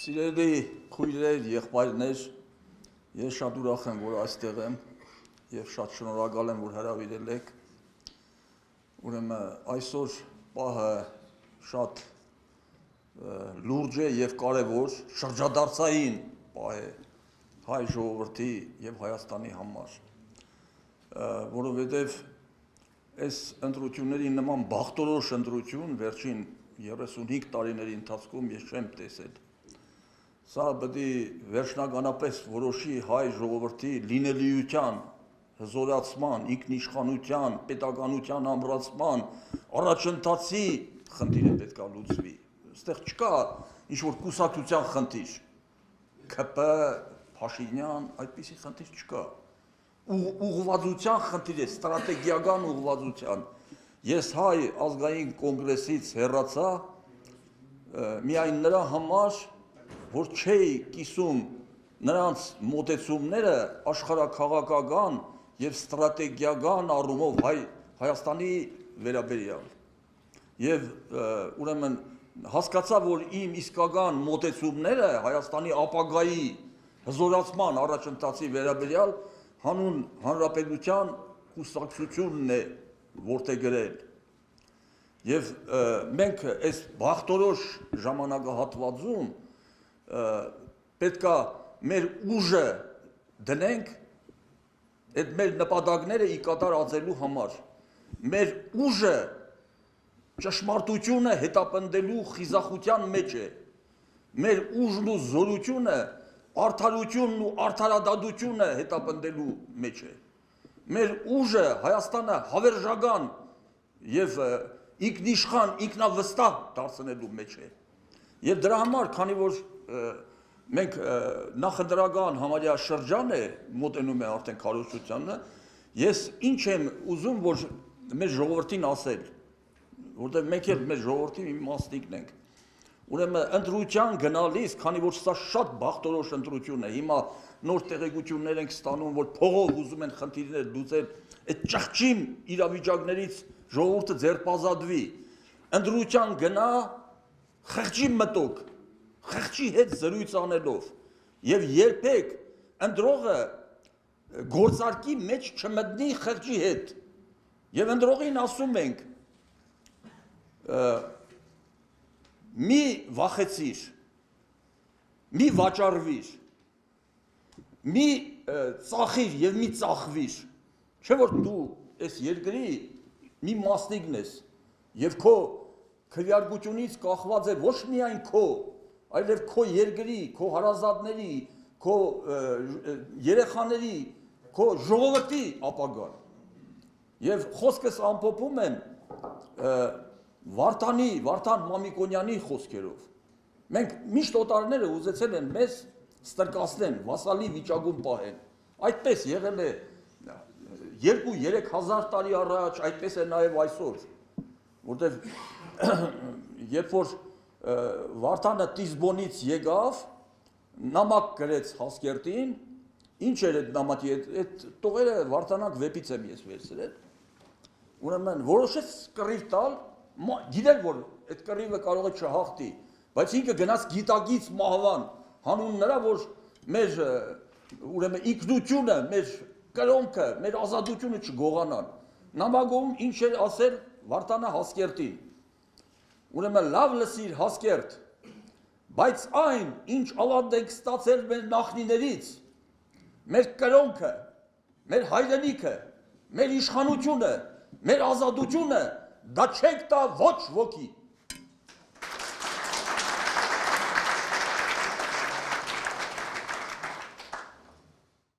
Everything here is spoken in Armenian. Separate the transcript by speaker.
Speaker 1: Սիրելի քույրեր, եղբայրներ, ես շատ ուրախ եմ, որ այստեղ եմ եւ շատ շնորհակալ եմ, որ հրավիրել եք։ Ուրեմն այսօր պահը շատ լուրջ է եւ կարեւոր, շրջադարձային պահ է հայ ժողովրդի եւ Հայաստանի համար, որովհետեւ այս ընտրությունների նման բախտորոշ ընտրություն վերջին 35 տարիների ընթացքում ես չեմ տեսել։ Սա պետք է վերջնականապես որոշի հայ ժողովրդի լինելիության, հզորացման, ինքնիշխանության, պետականության ամրացման, առաջընթացի խնդիրը պետք է լուծվի։ Այստեղ չկա ինչ-որ կուսակցության խնդիր, ԿՊ, Փաշինյան, այդպիսի խնդիր չկա։ Ուղղվածության խնդիր է, ստրատեգիական ուղղվածության։ Ես հայ ազգային կոնգրեսից հեռացա միայն նրա համար, որ չէի կիսում նրանց մոտեցումները աշխարհաքաղաքական եւ ստրատեգիական առումով Հայաստանի վերաբերյալ։ Եվ ուրեմն հասկացա, որ իմ իսկական մոտեցումները Հայաստանի ապագայի հզորացման առաջընթացի վերաբերյալ հանուն հանրապետության կուսակցությունն է որդեգրել։ Եվ մենք այս բախտորոշ ժամանակահատվածում պետքա մեր ուժը դնենք այդ մեր նպատակները ի կատար ածելու համար։ Մեր ուժը ճշմարտությունը հետապնդելու խիզախության մեջ է։ Մեր ուժն ու զորությունը արդարությունն ու արդարադատությունը հետապնդելու մեջ է։ Մեր ուժը Հայաստանը հավերժական եւ ինքնիշխան, ինքնավստահ դարձնելու մեջ է։ Եվ դրա համար, քանի որ մենք նախընտրական համարյա շրջան է մոտենում է արդեն քարոզչությանը, ես ինչ եմ ուզում, որ մեր ժողովրդին ասել, որտեղ մենք էլ մեր ժողովրդի մի մասնիկն ենք։ Ուրեմն ընտրության գնալիս, քանի որ սա շատ բախտորոշ ընտրություն է, հիմա նոր տեղեկություններ ենք ստանում, որ փողով ուզում են խնդիրներ լուծել, այդ ճղճիմ իրավիճակներից ժողովուրդը ձերբազատվի, ընտրության գնա խղճի մտոք, խղճի հետ զրույց անելով եւ երբեք ընտրողը գործարկի մեջ չմտնի խղճի հետ եւ ընտրողին ասում ենք մի վախեցիր, մի վաճառվիր, մի ծախիր եւ մի ծախվիր, չէ որ դու այս երկրի մի մասնիկն ես եւ քո քվեարկությունից կախված է ոչ միայն քո, այլև քո երկրի, քո հարազատների, քո երեխաների, քո ժողովրդի ապագան։ Եվ խոսքս ամփոփում եմ Վարդան Մամիկոնյանի խոսքերով։ Մենք միշտ օտարները ուզեցել են մեզ ստրկացնեն, վասալի վիճակում պահեն։ Այդպես եղել է 2-3 հազար տարի առաջ, այդպես է նաև այսօր, որտեղ երբ որ Վարդանը Տիզբոնից եկավ, նամակ գրեց Հասկերտին, ինչ էր այդ նամակի, այդ տողերը Վարդանանք վեպից եմ ես վերցրել, ուրեմն որոշեց կռիվ տալ, գիտեր, որ այդ կռիվը կարող է չհաղթի, բայց ինքը գնաց գիտակից մահվան, հանուն նրա, որ մեր ուրեմն ինքնությունը, մեր կրոնքը, մեր ազատությունը չգողանան։ Նամակում ինչ էր ասել Վարդանը Հասկերտին։ Ուրեմն լավ լսիր Հասկերտ, բայց այն, ինչ ավանդ ենք ստացել մեր նախնիներից, մեր կրոնքը, մեր հայրենիքը, մեր իշխանությունը, մեր ազատությունը, դա չեք տա ոչ ոքի։